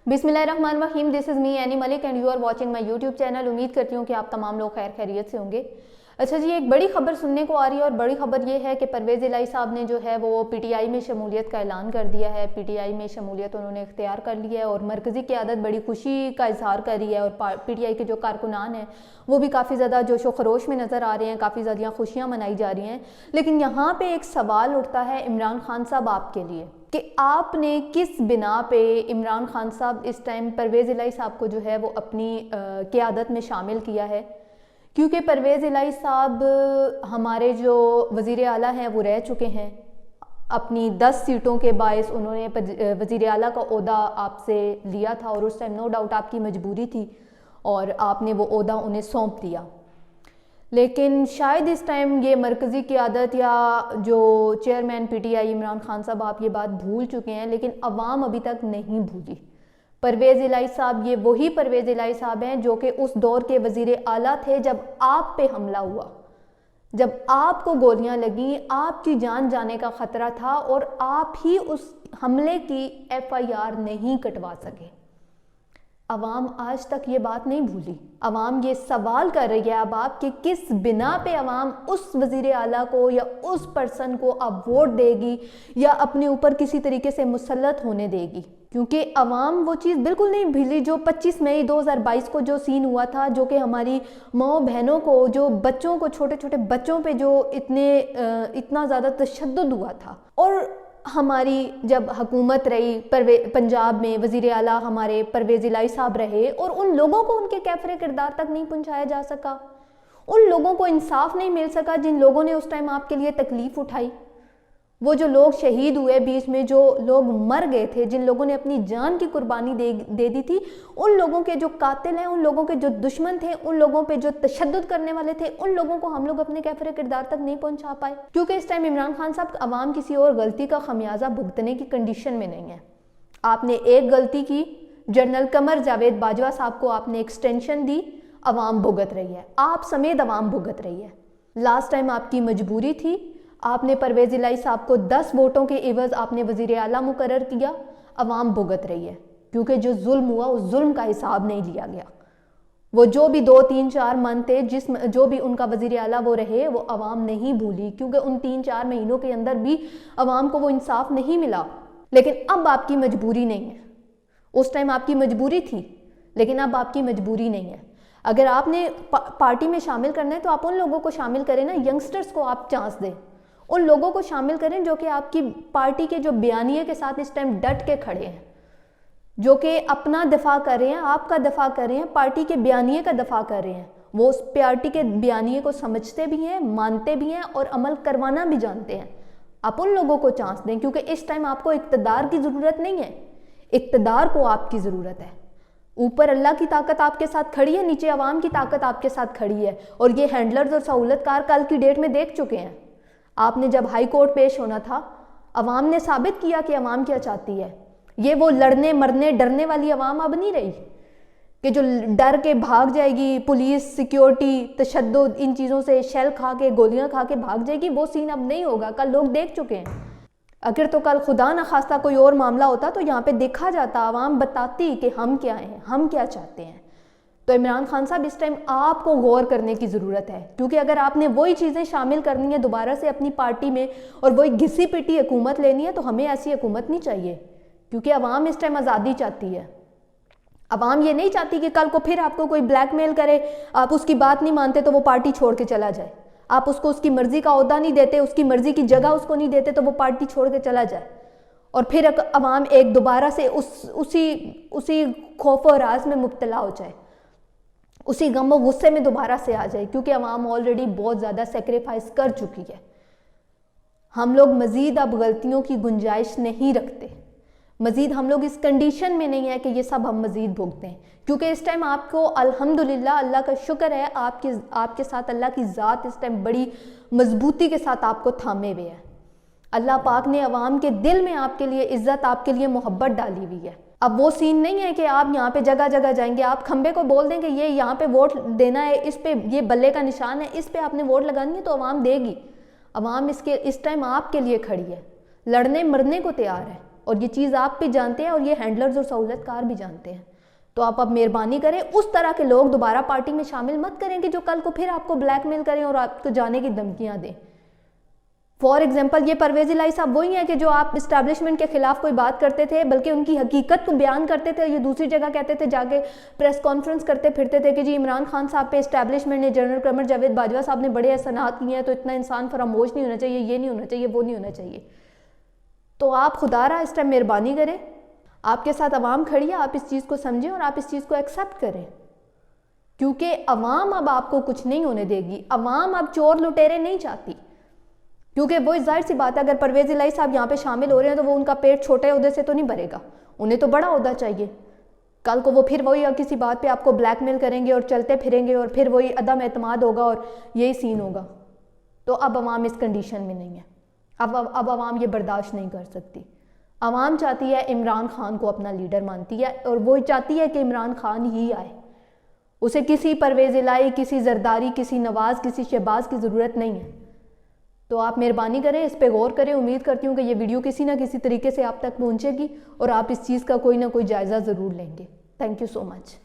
बिस्मिल्लाहिर्रहमानिर्रहीम, this is me Annie Malik and you are watching my YouTube channel. उम्मीद करती हूँ कि आप तमाम लोग खैर खैरियत से होंगे। अच्छा जी, एक बड़ी खबर सुनने को आ रही है और बड़ी खबर ये है कि परवेज़ इलाही साहब ने जो है वो पीटीआई में शमूलियत का ऐलान कर दिया है। पीटीआई में शमूलियत उन्होंने इख्तियार कर ली है और मरकज़ी क़यादत बड़ी खुशी का इजहार कर रही है और पीटीआई के जो कारकुनान हैं वो भी काफ़ी ज़्यादा जोशो खरोश में नज़र आ रहे हैं, काफ़ी ज़्यादा खुशियाँ मनाई जा रही हैं। लेकिन यहाँ पर एक सवाल उठता है इमरान खान साहब आपके लिए कि आपने किस बिना पे इमरान खान साहब इस टाइम परवेज़ इलाही साहब को जो है वो अपनी क़यादत में शामिल किया है। क्योंकि परवेज़ इलाही साहब हमारे जो वज़ीर आला हैं वो रह चुके हैं। अपनी 10 सीटों के बायस उन्होंने वज़ीर आला का ओहदा आपसे लिया था और उस टाइम नो डाउट आपकी मजबूरी थी और आपने वो ओहदा उन्हें सौंप दिया। लेकिन शायद इस टाइम ये मरकज़ी क़यादत या जो चेयरमैन पीटीआई इमरान खान साहब आप ये बात भूल चुके हैं, लेकिन अवाम अभी तक नहीं भूली। परवेज़ इलाही साहब ये वही परवेज़ इलाही साहब हैं जो कि उस दौर के वज़ीर आला थे जब आप पे हमला हुआ, जब आपको गोलियां लगी, आपकी जान जाने का ख़तरा था और आप ही उस हमले की FIR नहीं कटवा सके। अवाम आज तक ये बात नहीं भूली। अवाम ये सवाल कर रही है अब आप कि किस बिना पे अवाम उस वज़ीर आला को या उस पर्सन को अब वोट देगी या अपने ऊपर किसी तरीके से मुसल्लत होने देगी। क्योंकि अवाम वो चीज़ बिल्कुल नहीं भूली जो 25 मई 2022 को जो सीन हुआ था, जो कि हमारी माँ बहनों को, जो बच्चों को, छोटे छोटे बच्चों पे जो इतना ज़्यादा तशद्दुद हुआ था। और हमारी जब हुकूमत रही पंजाब में वज़ीर आला हमारे परवेज़ इलाही साहब रहे और उन लोगों को उनके कैफ़रे किरदार तक नहीं पहुंचाया जा सका, उन लोगों को इंसाफ नहीं मिल सका जिन लोगों ने उस टाइम आपके लिए तकलीफ़ उठाई। वो जो लोग शहीद हुए बीच में, जो लोग मर गए थे, जिन लोगों ने अपनी जान की कुर्बानी दे दी थी, उन लोगों के जो कातिल हैं, उन लोगों के जो दुश्मन थे, उन लोगों पे जो तशद्दुद करने वाले थे, उन लोगों को हम लोग अपने कैफ़रे किरदार तक नहीं पहुंचा पाए। क्योंकि इस टाइम इमरान खान साहब अवाम किसी और गलती का खमियाजा भुगतने की कंडीशन में नहीं है। आपने एक गलती की, जनरल कमर जावेद बाजवा साहब को आपने एक्सटेंशन दी, अवाम भुगत रही है, आप समेत अवाम भुगत रही है। लास्ट टाइम आपकी मजबूरी थी, आपने परवेज़ इलाही साहब को 10 वोटों के एवज़ आपने वज़ीर आला मुकर्रर किया, अवाम भुगत रही है। क्योंकि जो जुल्म हुआ उस जुल्म का हिसाब नहीं लिया गया। वो जो भी 2, 3, 4 मन थे, जो भी उनका वज़ीर आला वो रहे, वो अवाम नहीं भूली। क्योंकि उन 3-4 महीनों के अंदर भी अवाम को वो इंसाफ नहीं मिला। लेकिन अब आपकी मजबूरी नहीं है। उस टाइम आपकी मजबूरी थी, लेकिन अब आपकी मजबूरी नहीं है। अगर आपने पार्टी में शामिल करना है तो आप उन लोगों को शामिल करें ना, यंगस्टर्स को आप चांस दें, उन लोगों को शामिल करें जो कि आपकी पार्टी के जो बयानिए के साथ इस टाइम डट के खड़े हैं, जो कि अपना दफा कर रहे हैं, आपका दफा कर रहे हैं, पार्टी के बयानिए का दफा कर रहे हैं। वो उस पार्टी के बयानिए को समझते भी हैं, मानते भी हैं और अमल करवाना भी जानते हैं। आप उन लोगों को चांस दें, क्योंकि इस टाइम आपको इक़्तिदार की ज़रूरत नहीं है, इक़्तिदार को आपकी ज़रूरत है। ऊपर अल्लाह की ताकत आपके साथ खड़ी है, नीचे अवाम की ताकत आपके साथ खड़ी है। और ये हैंडलर्स और सहूलतकार कल की डेट में देख चुके हैं। आपने जब हाई कोर्ट पेश होना था, अवाम ने साबित किया कि अवाम क्या चाहती है। ये वो लड़ने मरने डरने वाली अवाम अब नहीं रही कि जो डर के भाग जाएगी, पुलिस, सिक्योरिटी, तशद्दुद, इन चीज़ों से शेल खा के, गोलियां खा के भाग जाएगी। वो सीन अब नहीं होगा। कल लोग देख चुके हैं। अगर तो कल खुदा न खास्ता कोई और मामला होता तो यहाँ पे देखा जाता, अवाम बताती कि हम क्या हैं, हम क्या चाहते हैं। तो इमरान खान साहब इस टाइम आपको गौर करने की ज़रूरत है। क्योंकि अगर आपने वही चीज़ें शामिल करनी है दोबारा से अपनी पार्टी में और वही घिसी पिटी हुकूमत लेनी है, तो हमें ऐसी हुकूमत नहीं चाहिए। क्योंकि अवाम इस टाइम आज़ादी चाहती है। अवाम ये नहीं चाहती कि कल को फिर आपको कोई ब्लैकमेल करे, आप उसकी बात नहीं मानते तो वो पार्टी छोड़ के चला जाए, आप उसको उसकी मर्ज़ी का ओहदा नहीं देते, उसकी मर्ज़ी की जगह उसको नहीं देते तो वो पार्टी छोड़ के चला जाए और फिर अवाम एक दोबारा से उसी खौफ और राज में मुब्तला हो जाए, उसी गम व गुस्से में दोबारा से आ जाए। क्योंकि अवाम ऑलरेडी बहुत ज़्यादा सेक्रीफाइस कर चुकी है। हम लोग मज़ीद अब गलतियों की गुंजाइश नहीं रखते। मज़ीद हम लोग इस कंडीशन में नहीं है कि ये सब हम मज़ीद भुगतें। क्योंकि इस टाइम आपको अल्हम्दुलिल्लाह, अल्लाह का शुक्र है, आपके साथ अल्लाह की ज़ात इस टाइम बड़ी मजबूती के साथ आपको थामे हुए है। अल्लाह पाक ने अवाम के दिल में आपके लिए इज़्ज़त, आपके लिए मोहब्बत डाली हुई है। अब वो सीन नहीं है कि आप यहाँ पे जगह जगह जाएंगे, आप खंबे को बोल दें कि ये यहाँ पे वोट देना है, इस पे ये बल्ले का निशान है, इस पे आपने वोट लगानी है, तो अवाम देगी। अवाम इस टाइम आपके लिए खड़ी है, लड़ने मरने को तैयार है। اور یہ چیز آپ بھی جانتے ہیں اور یہ ہینڈلرز اور سہولت کار بھی جانتے ہیں. تو آپ اب مہربانی کریں اس طرح کے لوگ دوبارہ پارٹی میں شامل مت کریں کہ جو کل کو پھر آپ کو بلیک میل کریں اور آپ کو جانے کی دھمکیاں دیں. فار ایگزامپل یہ پرویز الہی صاحب وہی ہیں کہ جو آپ اسٹیبلشمنٹ کے خلاف کوئی بات کرتے تھے بلکہ ان کی حقیقت کو بیان کرتے تھے. یہ دوسری جگہ کہتے تھے جا کے پریس کانفرنس کرتے پھرتے تھے کہ جی عمران خان صاحب پہ اسٹیبلشمنٹ نے جنرل قمر جاوید باجوہ صاحب نے بڑے احسانات کیے ہیں تو اتنا انسان فراموش نہیں ہونا چاہیے, یہ نہیں ہونا چاہیے, وہ نہیں ہونا چاہیے. تو آپ خدا را اس ٹائم مہربانی کریں, آپ کے ساتھ عوام کھڑی ہے, آپ اس چیز کو سمجھیں اور آپ اس چیز کو ایکسیپٹ کریں کیونکہ عوام اب آپ کو کچھ نہیں ہونے دے گی. عوام اب چور لٹیرے نہیں چاہتی کیونکہ وہ ظاہر سی بات ہے اگر پرویز الہی صاحب یہاں پہ شامل ہو رہے ہیں تو وہ ان کا پیٹ چھوٹے عہدے سے تو نہیں بھرے گا, انہیں تو بڑا عہدہ چاہیے. کل کو وہ پھر وہی کسی بات پہ آپ کو بلیک میل کریں گے اور چلتے پھریں گے اور پھر وہی عدم اعتماد ہوگا اور یہی سین ہوگا. تو اب عوام اس کنڈیشن میں نہیں ہے, اب عوام یہ برداشت نہیں کر سکتی. عوام چاہتی ہے عمران خان کو اپنا لیڈر مانتی ہے اور وہ چاہتی ہے کہ عمران خان ہی آئے, اسے کسی پرویز الہی, کسی زرداری, کسی نواز, کسی شہباز کی ضرورت نہیں ہے. تو آپ مہربانی کریں, اس پہ غور کریں. امید کرتی ہوں کہ یہ ویڈیو کسی نہ کسی طریقے سے آپ تک پہنچے گی اور آپ اس چیز کا کوئی نہ کوئی جائزہ ضرور لیں گے. Thank you so much.